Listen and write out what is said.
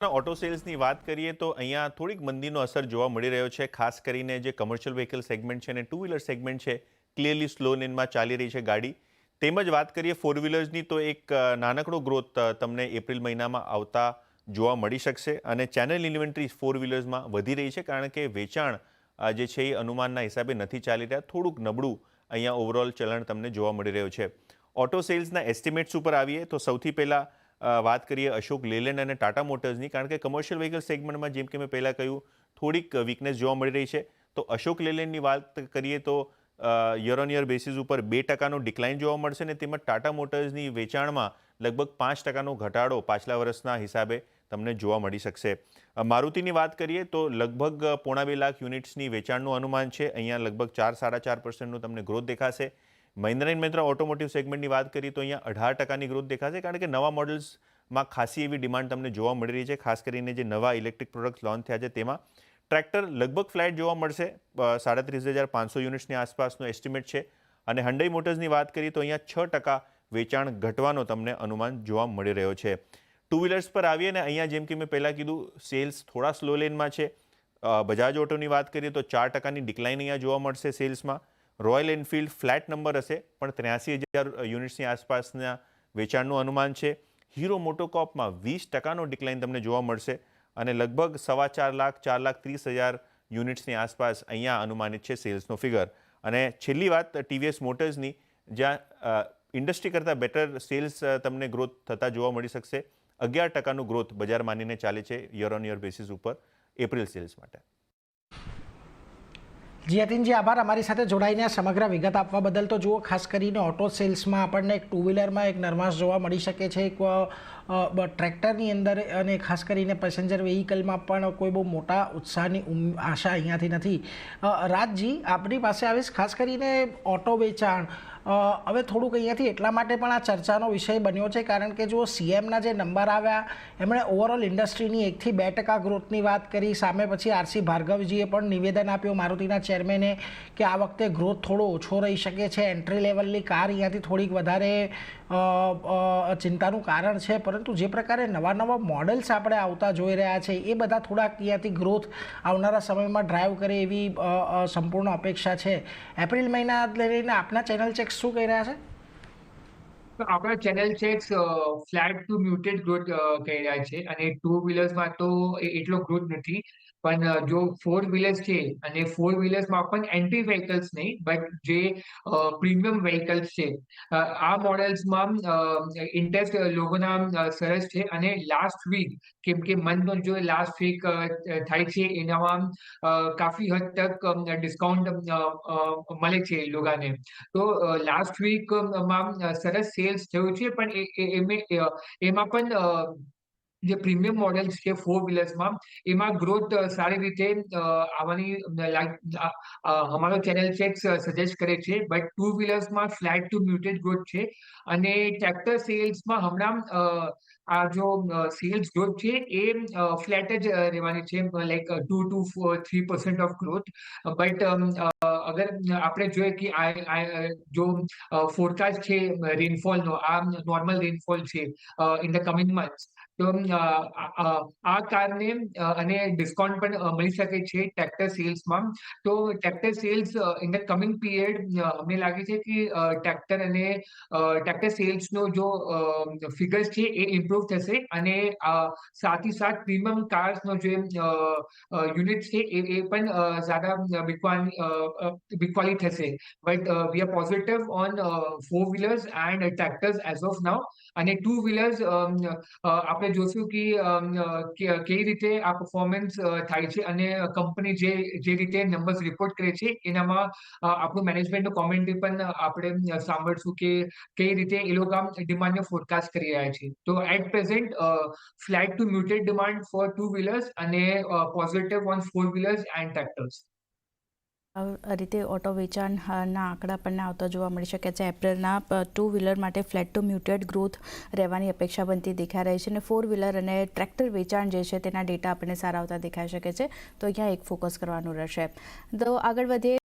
Auto સેલ્સની વાત કરીએ તો અહીંયા થોડીક મંદીનો અસર જોવા મળી રહ્યો છે. ખાસ કરીને જે કમર્શિયલ વ્હીકલ સેગમેન્ટ છે અને ટુ વ્હીલર સેગમેન્ટ છે, ક્લિયરલી સ્લો લેનમાં ચાલી રહી છે ગાડી. તેમજ વાત કરીએ ફોર વ્હીલર્સની તો એક નાનકડો ગ્રોથ તમને એપ્રિલ મહિનામાં આવતા જોવા મળી શકશે અને ચેનલ ઇન્વેન્ટરી ફોર વ્હીલર્સમાં વધી રહી છે, કારણ કે વેચાણ જે છે એ અનુમાનના હિસાબે નથી ચાલી રહ્યા. થોડુંક નબળું અહીંયા ઓવરઓલ ચલણ તમને જોવા મળી રહ્યું છે. ઓટો સેલ્સના એસ્ટિમેટ્સ ઉપર આવીએ તો સૌથી પહેલાં વાત કરીએ અશોક લેલેન્ડ અને ટાટા મોટર્સની, કારણ કે કમર્શિયલ વ્હીકલ સેગમેન્ટમાં જેમ કે મેં પહેલાં કહ્યું થોડીક વીકનેસ જોવા મળી રહી છે. તો અશોક લેલેન્ડની વાત કરીએ તો યર ઓન યર બેસિસ ઉપર 2% ડિક્લાઇન જોવા મળશે અને તેમજ ટાટા મોટર્સની વેચાણમાં લગભગ 5% ઘટાડો પાછલા વર્ષના હિસાબે તમને જોવા મળી શકશે. મારુતિની વાત કરીએ તો લગભગ 1.5 લાખ યુનિટ્સની વેચાણનું અનુમાન છે. અહીંયા લગભગ 4-4.5%નું તમને ગ્રોથ દેખાશે. મહિન્દ્રા એન્ડ મહિન્દ્રા ઓટોમોટિવ સેગમેન્ટની વાત કરીએ તો અહીંયા 18%ની ગ્રોથ દેખાશે, કારણ કે નવા મોડલ્સમાં ખાસી એવી ડિમાન્ડ તમને જોવા મળી રહી છે. ખાસ કરીને જે નવા ઇલેક્ટ્રિક પ્રોડક્ટ્સ લોન્ચ થયા છે તેમાં ટ્રેક્ટર લગભગ ફ્લેટ જોવા મળશે, 37,500 યુનિટ્સની આસપાસનો એસ્ટિમેટ છે. અને હન્ડાઈ મોટર્સની વાત કરીએ તો અહીંયા 6% વેચાણ ઘટવાનો તમને અનુમાન જોવા મળી રહ્યો છે. ટુ વ્હીલર્સ પર આવીએ ને અહીંયા જેમ કે મેં પહેલાં કીધું સેલ્સ થોડા સ્લો લેનમાં છે. બજાજ ઓટોની વાત કરીએ તો 4%ની ડિક્લાઇન અહીંયા જોવા મળશે સેલ્સમાં. રોયલ એનફિલ્ડ ફ્લેટ નંબર હશે, પણ 83,000 યુનિટ્સની આસપાસના વેચાણનું અનુમાન છે. હીરો મોટોકોર્પમાં 20%નો ડિક્લાઇન તમને જોવા મળશે અને લગભગ 4.25 લાખ 4,30,000 યુનિટ્સની આસપાસ અહીંયા અનુમાનિત છે સેલ્સનો ફિગર. અને છેલ્લી વાત ટીવીએસ મોટર્સની, જ્યાં ઇન્ડસ્ટ્રી કરતાં બેટર સેલ્સ તમને ગ્રોથ થતા જોવા મળી શકશે. 11%નું ગ્રોથ બજાર માનીને ચાલે છે યર ઓન યર બેસિસ ઉપર એપ્રિલ સેલ્સ માટે. જી અતિનજી, આભાર અમારી સાથે જોડાઈને સમગ્ર વિગત આપવા બદલ. તો જુઓ, ખાસ કરીને ઓટો સેલ્સમાં આપણને એક ટુ વ્હીલરમાં એક નરમાશ જોવા મળી શકે છે, એક ટ્રેક્ટરની અંદર, અને ખાસ કરીને પેસેન્જર વ્હીકલમાં પણ કોઈ બહુ મોટા ઉત્સાહની આશા અહીંયાથી નથી. રાજજી, આપણી પાસે આવીશ. ખાસ કરીને ઓટો વેચાણ હવે થોડુંક અહીંયાથી એટલા માટે પણ આ ચર્ચાનો વિષય બન્યો છે કારણ કે જો સીએમના જે નંબર આવ્યા એમણે ઓવરઓલ ઇન્ડસ્ટ્રીની 1-2% ગ્રોથની વાત કરી. સામે પછી આરસી ભાર્ગવજીએ પણ નિવેદન આપ્યું, મારુતિના ચેરમેને, કે આ વખતે ગ્રોથ થોડો ઓછો રહી શકે છે. એન્ટ્રી લેવલની કાર અહીંયાથી થોડીક વધારે ચિંતાનું કારણ છે. પરંતુ જે પ્રકારે નવા મોડલ્સ આપણે આવતા જોઈ રહ્યા છે એ બધા થોડાક અહીંયાથી ગ્રોથ આવનારા સમયમાં ડ્રાઈવ કરે એવી સંપૂર્ણ અપેક્ષા છે. એપ્રિલ મહિના લઈને આપના ચેનલ ચેક શું કહી રહ્યા છે? આપણા channel checks flat to muted growth કહી રહ્યા છે, અને ટુ વ્હીલર્સમાં તો એટલો ગ્રોથ નથી. પણ જો ફોર વ્હીલર્સ છે, અને ફોર વ્હીલર્સમાં પણ એન્ટ્રી વ્હીકલ્સ નહીં, બટ જે પ્રીમિયમ વ્હીકલ્સ છે, આ મોડલ્સમાં ઇન્ટરેસ્ટ લોકોના સરસ છે. અને લાસ્ટ વીક, કેમ કે મંથનો જો લાસ્ટ વીક થાય છે એનામાં કાફી હદ તક ડિસ્કાઉન્ટ મળે છે લોકોને. તો લાસ્ટ વીકમાં સરસ સેલ્સ થયું છે, પણ એમાં પણ જે પ્રીમિયમ મોડલ્સ છે ફોર વ્હીલર્સમાં, એમાં ગ્રોથ સારી રીતે આવવાની અમારો ચેનલ ચેક્સ સજેસ્ટ કરે છે. બટ ટુ વ્હીલર્સમાં ફ્લેટ ટુ મ્યુટેડ ગ્રોથ છે. અને ટ્રેક્ટર સેલ્સમાં હમણાં આ જો સેલ્સ ગ્રોથ છે એ ફ્લેટ જ રહેવાની છે, લાઈક 2-3% ઓફ ગ્રોથ. બટ અગર આપણે જોઈએ કે જો ફોરકાસ્ટ છે રેનફોલનો, આ નોર્મલ રેનફોલ છે ઇન ધ કમિંગ મંથ્સ, તો આ કારણે અને ડિસ્કાઉન્ટ પણ મળી શકે છે ટ્રેક્ટર સેલ્સમાં. તો tractor cells in the coming period અમને લાગે છે કે ટ્રેક્ટર સેલ્સનો જો ફિગર્સ છે એ ઇમ્પ્રુવ થશે, અને સાથ પ્રીમિયમ કાર્સનો જે યુનિટ છે એ પણ જ્યાદા બિકવાલી થશે. But we are positive on four wheelers and tractors as of now. અને ટુ વ્હીલર્સ આપણે જોશું કે કેવી રીતે આ પરફોર્મન્સ થાય છે, અને કંપની જે રીતે નંબર્સ રિપોર્ટ કરે છે એનામાં આપણું મેનેજમેન્ટનું કોમેન્ટરી પણ આપણે સાંભળશું કે કઈ રીતે એ લોકો ડિમાન્ડને ફોરકાસ્ટ કરી રહ્યા છે. તો at present flat to muted demand for two wheelers અને positive on four wheelers and tractors. આ રીતે ઓટો વેચાણના આંકડા પણ આવતા જોવા મળી શકે છે. એપ્રિલના ટુ વ્હીલર માટે ફ્લેટ ટુ મ્યુટેડ ગ્રોથ રહેવાની અપેક્ષા બનતી દેખાઈ રહી છે, અને ફોર વ્હીલર અને ટ્રેક્ટર વેચાણ જે છે તેના ડેટા આપણને સારા આવતા દેખાઈ શકે છે. તો અહીંયા એક ફોકસ કરવાનું રહેશે. તો આગળ વધીએ.